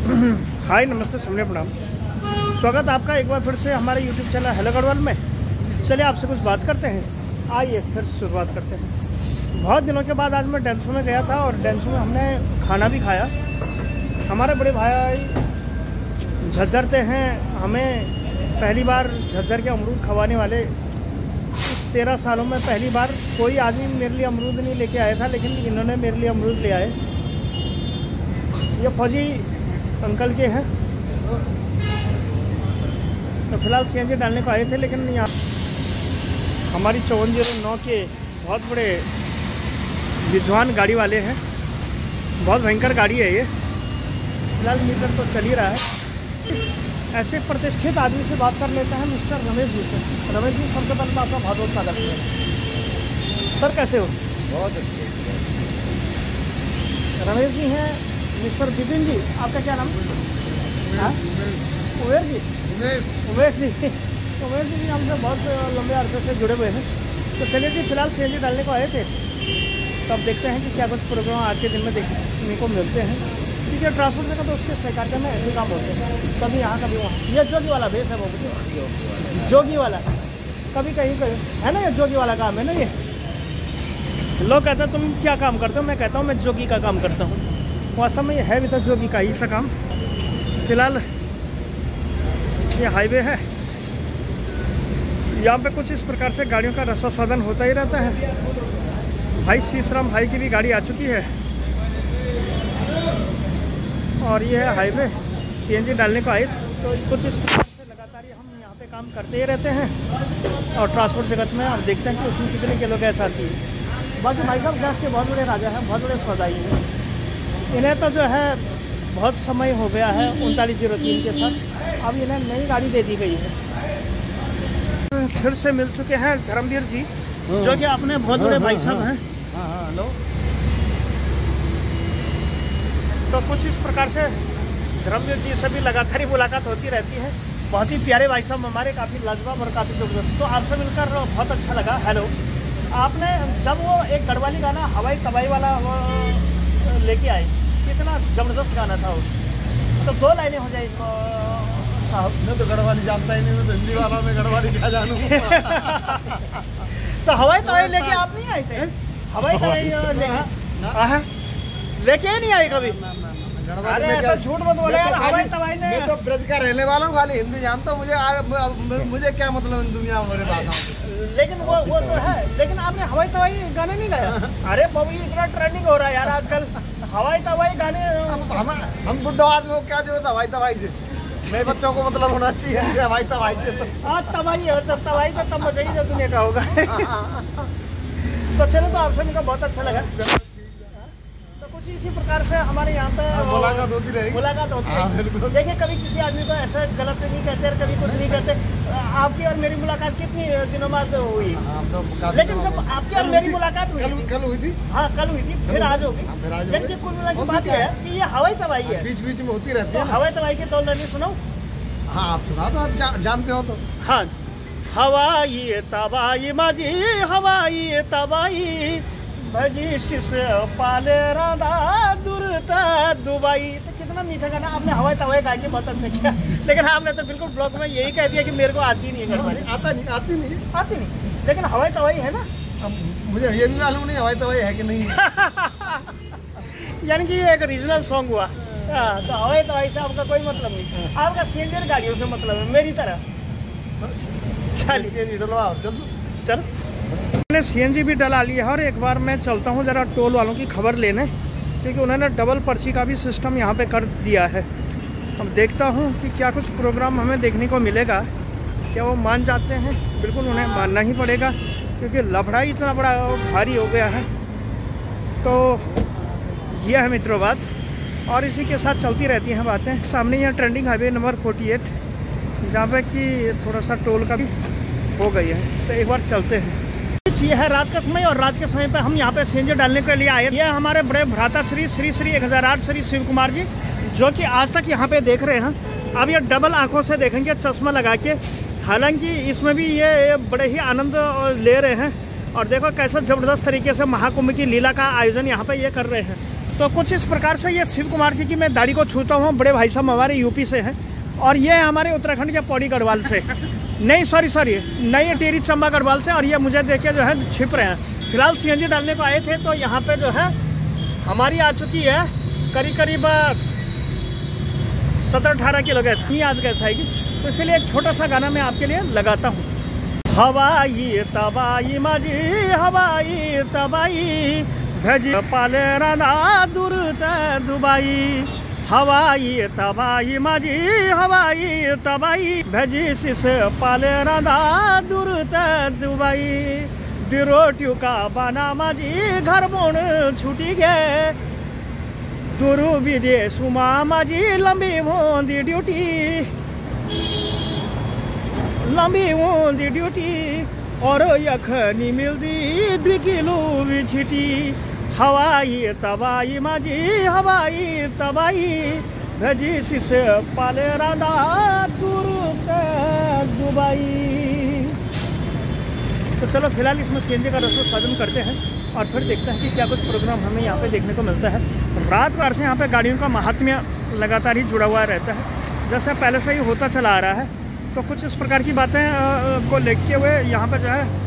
हाय नमस्ते सबने प्रणाम। स्वागत आपका एक बार फिर से हमारे यूट्यूब चैनल हेलो गढ़वाल में। चलिए आपसे कुछ बात करते हैं। आइए फिर शुरुआत करते हैं। बहुत दिनों के बाद आज मैं डेंसू में गया था और डेंसू में हमने खाना भी खाया। हमारे बड़े भाई झज्जर से हैं, हमें पहली बार झज्जर के अमरूद खवाने वाले। 13 सालों में पहली बार कोई आदमी मेरे लिए अमरूद नहीं लेके आया था, लेकिन इन्होंने मेरे लिए अमरूद ले आए। ये फौजी अंकल के हैं, तो फिलहाल सीएनजी डालने को आए थे, लेकिन यहाँ हमारी 5409 के बहुत बड़े विद्वान गाड़ी वाले हैं। बहुत भयंकर गाड़ी है ये। फिलहाल मीटर तो चल ही रहा है। ऐसे प्रतिष्ठित आदमी से बात कर लेते हैं, मिस्टर रमेश जी से। रमेश जी, सबसे पहले तो आपका बहुत बहुत स्वागत है। सर कैसे हो? बहुत अच्छे। रमेश जी हैं। मिस्टर बिपिन जी, आपका क्या नाम? उमेश जी। उमेश जी भी हमसे बहुत लंबे अरसे से जुड़े हुए हैं। तो चलिए जी, फिलहाल सीएनजी डालने को आए थे, तो अब देखते हैं कि क्या कुछ प्रोग्राम आज के दिन में देखने को मिलते हैं। क्योंकि ट्रांसपोर्ट जगह तो उसके सहकारिता में ऐसे काम होते हैं, कभी यहाँ कभी वहाँ। ये जोगी वाला बेस है वो, मुझे जोगी वाला कभी कहीं है ना, ये जोगी वाला काम है ना। ये लोग कहते हैं तुम क्या काम करते हो, मैं कहता हूँ मैं जोगी का काम करता हूँ। वास्तव में ये है भी तो जोगी का ही सा काम। फिलहाल ये हाईवे है, यहाँ पे कुछ इस प्रकार से गाड़ियों का रसोस्वादन होता ही रहता है। भाई शीशराम भाई की भी गाड़ी आ चुकी है और ये है हाईवे। सीएनजी डालने को आए तो कुछ इस प्रकार से लगातार हम यहाँ पे काम करते ही रहते हैं। और ट्रांसपोर्ट जगत में अब देखते हैं कि उसमें कितने किलो गैस आती है। बाकी भाई साहब गैस के बहुत बड़े राजा हैं, बहुत बड़े सौदाई हैं। इन्हें तो जो है बहुत समय हो गया है 3903 के साथ। अब इन्हें नई गाड़ी दे दी गई है। फिर से मिल चुके हैं धर्मवीर जी, जो कि अपने बहुत बड़े भाई साहब हैं। हेलो। तो कुछ इस प्रकार से धर्मवीर जी से भी लगातार ही मुलाकात होती रहती है। बहुत ही प्यारे भाई साहब हमारे, काफ़ी लाजवाब और काफ़ी ज़बरदस्त। तो आपसे मिलकर बहुत अच्छा लगा। हेलो। आपने जब वो एक गढ़वाली गाना हवाई तबाही वाला लेके आए, कितना ज़बरदस्त गाना था वो। तो 2 लाइनें हो जाए साहब। मैं तो गढ़वाली जानता ही नहीं, मैं तो हिंदी वाला में गढ़वाली क्या जानूँ। तो हवाई तबाही लेके आप नहीं आए थे? हवाई तबाही लेके ही नहीं आए कभी? गढ़वाली में ऐसा झूठ मत बोले यार। हवाई तबाही ने, मैं तो ब्रज का रहने वाला हूँ, खाली हिंदी जानता हूँ। मुझे क्या मतलब इन दुनिया में मेरे भाषाओं। लेकिन वो तो है, लेकिन आपने हवाई तबाही गाने नहीं गाया? अरे बाबू, इतना ट्रेंडिंग हो रहा है यार आजकल हवाई तबाही गाने। हम बुढ़ा आदमी को क्या जरूरत है हवाई तबाही से? मेरे बच्चों को मतलब होना चाहिए हवाई तबाही से। तबाही है तो तबाही तो तब मचेगी जब दुनिया का होगा। तो चलो, तो आपसे मिलकर बहुत अच्छा लगा। तो कुछ इसी प्रकार से हमारे यहाँ पे मुलाकात होती रहेगी। मुलाकात होती है। देखिए, कभी किसी आदमी को ऐसा गलत नहीं कहते और कभी कुछ नहीं कहते। आपकी और मेरी मुलाकात कितनी दिनों बाद हुई? लेकिन जब आपकी और मेरी मुलाकात हुई, कल हुई थी। हाँ, कल हुई थी, फिर आज होगी। लेकिन कुल मिला की बात है कि ये हवाई तबाही है, बीच बीच में होती रहती है। हवाई तबाही की 2 लाइनें सुनाओ। हाँ, आप सुना तो आप जानते हो तो। हाँ, हवाई तबाही माजी, हवाई तबाही भजी शिश पाले राधा दुरता दुबई। तो कितना मीठा गाना। आपने हवाई तबाही गा के बहुत अच्छा किया, लेकिन आपने तो बिल्कुल ब्लॉग में यही कह दिया कि मेरे को आती नहीं है गढ़वाली। आती नहीं। लेकिन हवाई तबाही है ना। मुझे ये भी मालूम नहीं हवाई तबाही है कि नहीं। यानी कि ये एक रीजनल सॉन्ग हुआ। तो हवाई तबाही से आपका कोई मतलब नहीं, आपका सीनियर गाड़ियों से मतलब है, मेरी तरह। चलिए चल। मैंने सीएनजी भी डला लिया है और एक बार मैं चलता हूँ ज़रा टोल वालों की खबर लेने, क्योंकि उन्होंने डबल पर्ची का भी सिस्टम यहाँ पे कर दिया है। अब देखता हूँ कि क्या कुछ प्रोग्राम हमें देखने को मिलेगा। क्या वो मान जाते हैं? बिल्कुल उन्हें मानना ही पड़ेगा, क्योंकि लफड़ा ही इतना बड़ा भारी हो गया है। तो यह है मित्रों बात, और इसी के साथ चलती रहती हैं बातें। सामने यहाँ ट्रेंडिंग हाईवे नंबर 48, जहाँ पे कि थोड़ा सा टोल का भी हो गई है। तो एक बार चलते हैं। ये है रात का समय, और रात के समय पे हम यहाँ पे सीएनजी डालने के लिए आए। ये हमारे बड़े भ्राता श्री 1008 श्री शिव कुमार जी, जो कि आज तक यहाँ पे देख रहे हैं। अब ये डबल आंखों से देखेंगे चश्मा लगा के। हालांकि इसमें भी ये बड़े ही आनंद ले रहे हैं। और देखो कैसे ज़बरदस्त तरीके से महाकुंभ की लीला का आयोजन यहाँ पे ये कर रहे हैं। तो कुछ इस प्रकार से ये शिव कुमार जी की मैं दाढ़ी को छूता हूँ। बड़े भाई साहब हमारे यूपी से हैं और ये हमारे उत्तराखंड के पौड़ी गढ़वाल से, नहीं सॉरी नहीं टिहरी चंबा गढ़वाल से। और ये मुझे देख के जो है छिप रहे हैं। फिलहाल सीएनजी डालने को आए थे तो यहाँ पे जो है हमारी आ चुकी है करीब 17-18 किलो गैस, नहीं आज गैस आएगी। तो इसलिए एक छोटा सा गाना मैं आपके लिए लगाता हूँ। हवाई तबाई माझी हवाई तबाई भज पाले राना दूर दुबई, हवाई तबाई माझी हवाई तबाई भजी सिस पाले राना दूर दुबई, बिरोट्यू का बाना माझी घर बोन छुटी गे, दूर विदेश माझी लंबी होंदी ड्यूटी, लंबी होंदी ड्यूटी और यखनी मिलती 2 किलो छिटी, हवाई तबाई माझी हवाई तबाई भजी सिस पाले राधा दूर दुबई। तो चलो फिलहाल इसमें सीएनजी का रसोई उत्पादन करते हैं और फिर देखते हैं कि क्या कुछ प्रोग्राम हमें यहाँ पे देखने को मिलता है। रात भर से यहाँ पे गाड़ियों का महात्म्य लगातार ही जुड़ा हुआ रहता है, जैसे पहले से ही होता चला आ रहा है। तो कुछ इस प्रकार की बातें को लेते हुए यहाँ पे जो है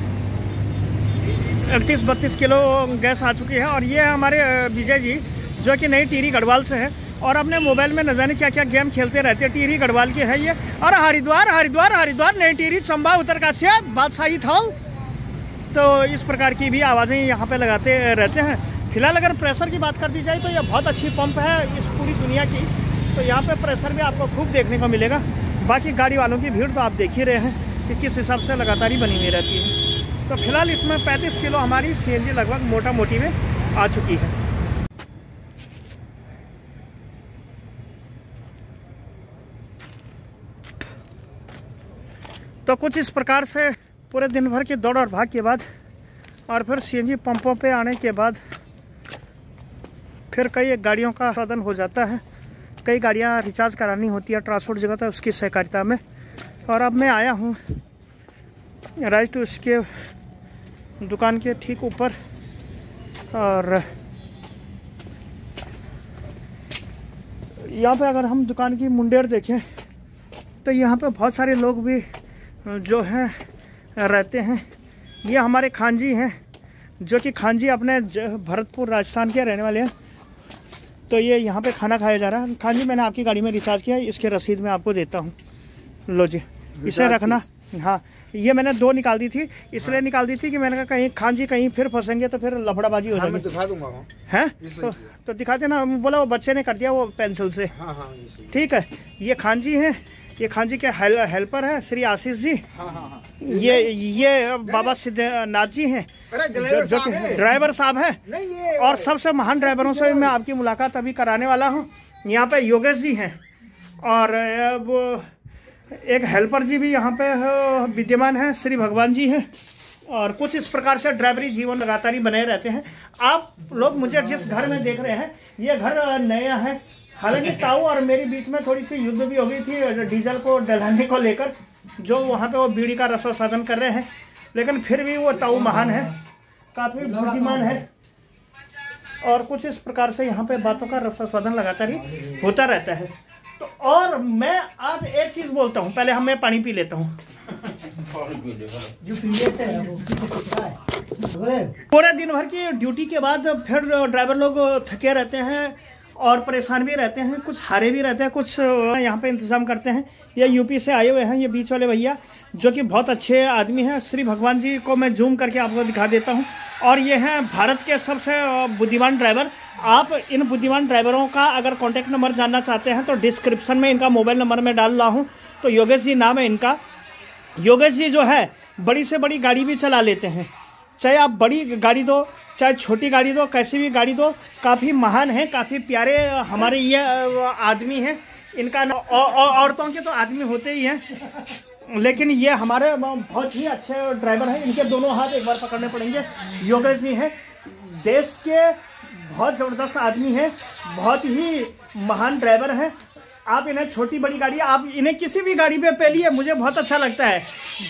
31-32 किलो गैस आ चुकी है। और ये हमारे विजय जी जो कि नई टिहरी गढ़वाल से है और अपने मोबाइल में न जाने क्या क्या गेम खेलते रहते हैं। टिहरी गढ़वाल की है ये, और हरिद्वार नई टिहरी चंबा उत्तरकाशी बादशाही थल, तो इस प्रकार की भी आवाज़ें यहाँ पे लगाते रहते हैं। फिलहाल अगर प्रेशर की बात कर दी जाए तो यह बहुत अच्छी पंप है इस पूरी दुनिया की, तो यहाँ पे प्रेशर भी आपको खूब देखने को मिलेगा। बाकी गाड़ी वालों की भीड़ तो आप देख ही रहे हैं कि किस हिसाब से लगातार ही बनी हुई रहती है। तो फिलहाल इसमें 35 किलो हमारी सीएनजी लगभग मोटा मोटी में आ चुकी है। तो कुछ इस प्रकार से पूरे दिन भर की दौड़ और भाग के बाद और फिर सीएनजी पंपों पे आने के बाद फिर कई गाड़ियों का उत्पादन हो जाता है। कई गाड़ियां रिचार्ज करानी होती है ट्रांसपोर्ट जगह तो उसकी सहकारिता में। और अब मैं आया हूं राइट टू उसके दुकान के ठीक ऊपर, और यहाँ पे अगर हम दुकान की मुंडेर देखें तो यहाँ पे बहुत सारे लोग भी जो हैं रहते हैं। ये हमारे खान जी हैं जो कि खान जी अपने भरतपुर राजस्थान के रहने वाले हैं। तो ये यहाँ पे खाना खाया जा रहा है। खान जी मैंने आपकी गाड़ी में रिचार्ज किया, इसके रसीद मैं आपको देता हूँ, लो जी इसे रखना। हाँ ये मैंने 2 निकाल दी थी, इसलिए निकाल दी थी कि मैंने कहा कहीं खान जी कहीं फिर फंसेंगे तो फिर लफड़ाबाजी हो जाएगी। दिखा दूंगा हैं तो दिखा देना। बोला वो बच्चे ने कर दिया वो पेंसिल से। ठीक है, ये खान जी हैं, ये खान जी के हेल्पर है श्री आशीष जी। ये बाबा सिद्धनाथ जी हैं जो कि ड्राइवर साहब हैं। और सबसे महान ड्राइवरों से मैं आपकी मुलाकात अभी कराने वाला हूँ। यहाँ पे योगेश जी हैं और वो एक हेल्पर जी भी यहाँ पे विद्यमान है, श्री भगवान जी हैं। और कुछ इस प्रकार से ड्राइवरी जीवन लगातार ही बने रहते हैं। आप लोग मुझे जिस घर में देख रहे हैं ये घर नया है। हालांकि ताऊ और मेरी बीच में थोड़ी सी युद्ध भी हो गई थी डीजल को डलाने को लेकर, जो वहाँ पे वो बीड़ी का रसोई साधन कर रहे हैं। लेकिन फिर भी वो ताऊ महान है, काफ़ी बुद्धिमान है। और कुछ इस प्रकार से यहाँ पे बातों का रसोई साधन लगातार ही होता रहता है। तो और मैं आज एक चीज़ बोलता हूँ, पहले मैं पानी पी लेता हूँ। पूरे दिन भर की ड्यूटी के बाद फिर ड्राइवर लोग थके रहते हैं और परेशान भी रहते हैं, कुछ हारे भी रहते हैं, कुछ यहाँ पे इंतज़ाम करते हैं। ये यूपी से आए हुए हैं ये बीच वाले भैया जो कि बहुत अच्छे आदमी हैं। श्री भगवान जी को मैं जूम करके आपको दिखा देता हूँ। और ये हैं भारत के सबसे बुद्धिमान ड्राइवर। आप इन बुद्धिमान ड्राइवरों का अगर कॉन्टैक्ट नंबर जानना चाहते हैं तो डिस्क्रिप्शन में इनका मोबाइल नंबर मैं डाल रहा हूँ। तो योगेश जी नाम है इनका। योगेश जी जो है बड़ी से बड़ी गाड़ी भी चला लेते हैं, चाहे आप बड़ी गाड़ी दो चाहे छोटी गाड़ी दो, कैसी भी गाड़ी दो। काफ़ी महान है, काफ़ी प्यारे हमारे ये आदमी हैं। इनका औरतों के तो आदमी होते ही हैं, लेकिन ये हमारे बहुत ही अच्छे ड्राइवर हैं। इनके दोनों हाथ एक बार पकड़ने पड़ेंगे। योगेश जी हैं, देश के बहुत ज़बरदस्त आदमी हैं, बहुत ही महान ड्राइवर हैं। आप इन्हें छोटी बड़ी गाड़ी, आप इन्हें किसी भी गाड़ी पे पेलिए, मुझे बहुत अच्छा लगता है।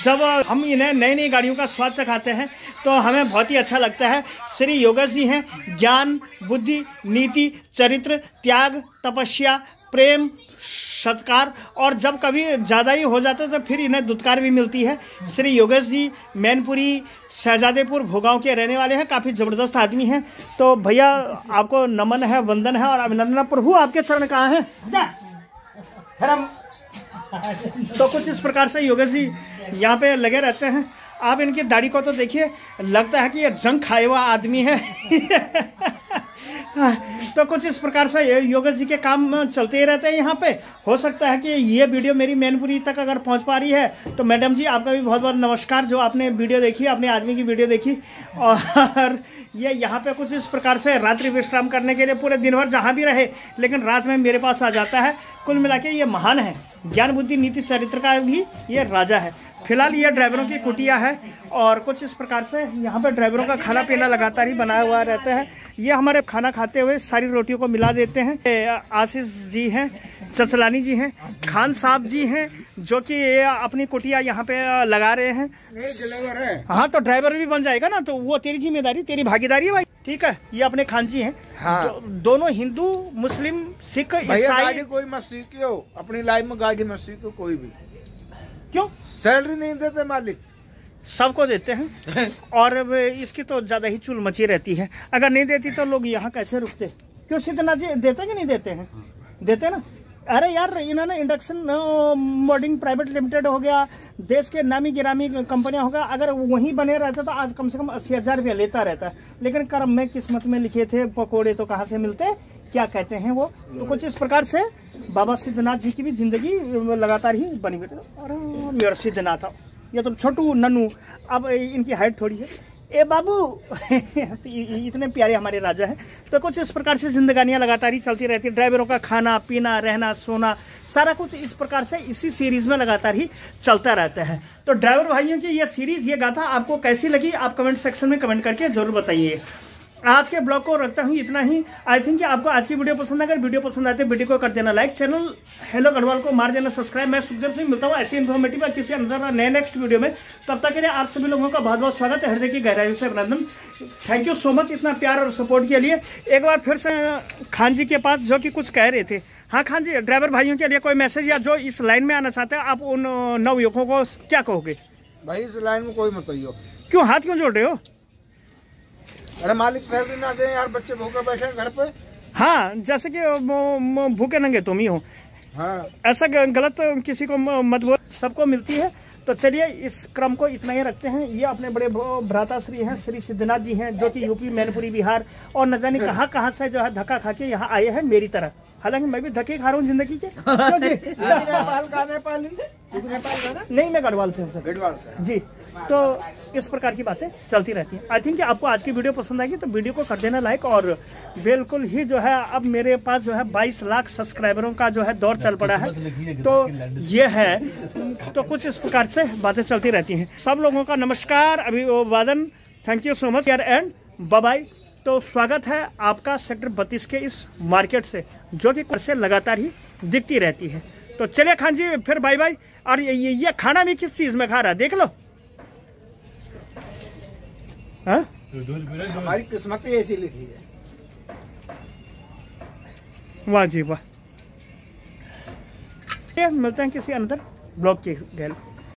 जब हम इन्हें नई नई गाड़ियों का स्वाद चखाते हैं तो हमें बहुत ही अच्छा लगता है। श्री योगेश जी हैं, ज्ञान, बुद्धि, नीति, चरित्र, त्याग, तपस्या, प्रेम, सत्कार, और जब कभी ज़्यादा ही हो जाता है तो फिर इन्हें दुत्कार भी मिलती है। श्री योगेश जी मैनपुरी शहजादेपुर भोगांव के रहने वाले हैं, काफ़ी ज़बरदस्त आदमी हैं। तो भैया आपको नमन है, वंदन है और अभिनंदन। प्रभु आपके चरण कहाँ हैं? तो कुछ इस प्रकार से योगेश जी यहाँ पे लगे रहते हैं। आप इनकी दाढ़ी को तो देखिए, लगता है कि ये जंग खाए हुआ आदमी है। तो कुछ इस प्रकार से योगेश जी के काम चलते ही रहते हैं यहाँ पे। हो सकता है कि ये वीडियो मेरी मैनपुरी तक अगर पहुँच पा रही है तो मैडम जी आपका भी बहुत बहुत नमस्कार, जो आपने वीडियो देखी, अपने आदमी की वीडियो देखी। और ये यहाँ पे कुछ इस प्रकार से रात्रि विश्राम करने के लिए पूरे दिन भर जहाँ भी रहे, लेकिन रात में मेरे पास आ जाता है। कुल मिला के ये महान है, ज्ञान, बुद्धि, नीति, चरित्र का भी ये राजा है। फिलहाल ये ड्राइवरों की कुटिया है और कुछ इस प्रकार से यहाँ पे ड्राइवरों का खाना पीना लगातार ही बनाया हुआ रहता है। ये हमारे खाना खाते हुए सारी रोटियों को मिला देते हैं। आशीष जी हैं, चचलानी जी हैं, खान साहब जी हैं, जो कि अपनी कुटिया यहाँ पे लगा रहे हैं। हाँ, तो ड्राइवर भी बन जाएगा ना, तो वो तेरी जिम्मेदारी, तेरी भागीदारी है भाई। ठीक है, ये अपने खान जी हैं। हाँ। दोनों हिंदू, मुस्लिम, सिख, ईसाई। कोई मत सीखियो अपनी लाइफ में, गाड़ी मत सीखो कोई भी। क्यों? सैलरी नहीं देते मालिक, सबको देते हैं। और इसकी तो ज़्यादा ही चुल मची रहती है। अगर नहीं देती तो लोग यहाँ कैसे रुकते? क्यों सिद्धनाथ जी देते कि नहीं देते हैं? देते ना। अरे यार, इन्होंने इंडक्शन मोल्डिंग प्राइवेट लिमिटेड हो गया, देश के नामी गिरामी कंपनियां होगा, अगर वहीं बने रहता तो आज कम से कम 80,000 रुपया लेता रहता। लेकिन कर्म में, किस्मत में लिखे थे, पकोड़े तो कहाँ से मिलते, क्या कहते हैं वो। तो कुछ इस प्रकार से बाबा सिद्धनाथ जी की भी जिंदगी लगातार ही बनी हुई। अरे मेरा सिद्धनाथ, ये तो छोटू नन्नू, अब इनकी हाइट थोड़ी है। ए बाबू इतने प्यारे हमारे राजा हैं। तो कुछ इस प्रकार से जिंदगानियां लगातार ही चलती रहती है। ड्राइवरों का खाना पीना, रहना, सोना, सारा कुछ इस प्रकार से इसी सीरीज में लगातार ही चलता रहता है। तो ड्राइवर भाइयों की ये सीरीज, ये गाथा आपको कैसी लगी, आप कमेंट सेक्शन में कमेंट करके जरूर बताइए। आज के ब्लॉग को रखता हूँ इतना ही। आई थिंक कि आपको आज की वीडियो पसंद, अगर वीडियो पसंद आते वीडियो को कर देना लाइक, चैनल हेलो गढ़वाल को मार देना सब्सक्राइब। मैं सुखदेव सिंह मिलता हूँ ऐसी इन्फॉर्मेटिव और किसी अंदर नए नेक्स्ट वीडियो में। तब तक के लिए आप सभी लोगों का बहुत बहुत स्वागत है, हृदय की गहराई से अभिनंदन। थैंक यू सो मच इतना प्यार और सपोर्ट के लिए। एक बार फिर से खान जी के पास, जो कि कुछ कह रहे थे। हाँ खान जी, ड्राइवर भाइयों के लिए कोई मैसेज या जो इस लाइन में आना चाहते हैं, आप उन नवयुवकों को क्या कहोगे? भाई इस लाइन में कोई मत आइयो। क्यों हाथ क्यों जोड़ रहे हो? अरे मालिक सैलरी ना दे यार, बच्चे भूखे बैठे घर पे। हाँ, जैसे कि भूखे नंगे तुम ही हो। हाँ, ऐसा गलत किसी को मत बोल, सबको मिलती है। तो चलिए इस क्रम को इतना ही रखते हैं। ये अपने बड़े भ्राताश्री हैं, श्री सिद्धनाथ जी हैं, जो कि यूपी, मैनपुरी, बिहार और न जाने कहाँ से जो है धक्का खा के यहाँ आए हैं मेरी तरह। हालांकि मैं भी धक्के खा रहा हूँ जिंदगी के। नेपाल का नेपाली, नेपाल का ना? नहीं, मैं गढ़वाल से हूँ सर जी। तो इस प्रकार की बातें चलती रहती हैं। आई थिंक आपको आज की वीडियो पसंद आएगी तो वीडियो को कर देना लाइक। और बिल्कुल ही जो है अब मेरे पास जो है 22 लाख सब्सक्राइबरों का जो है दौर चल पड़ा है। तो ये है, तो कुछ इस प्रकार से बातें चलती रहती हैं। सब लोगों का नमस्कार, अभिवादन, थैंक यू सो मच यार एंड बाय बाय। तो स्वागत है आपका सेक्टर 32 के इस मार्केट से, जो कि से लगातार ही दिखती रहती है। तो चलिए खान जी फिर बाय बाय। और ये खाना भी किस चीज में खा रहा है देख लो। हाँ? हमारी किस्मत ही ऐसी लिखी है। वाह जी वाह। मिलते हैं किसी अंदर ब्लॉग के गैल।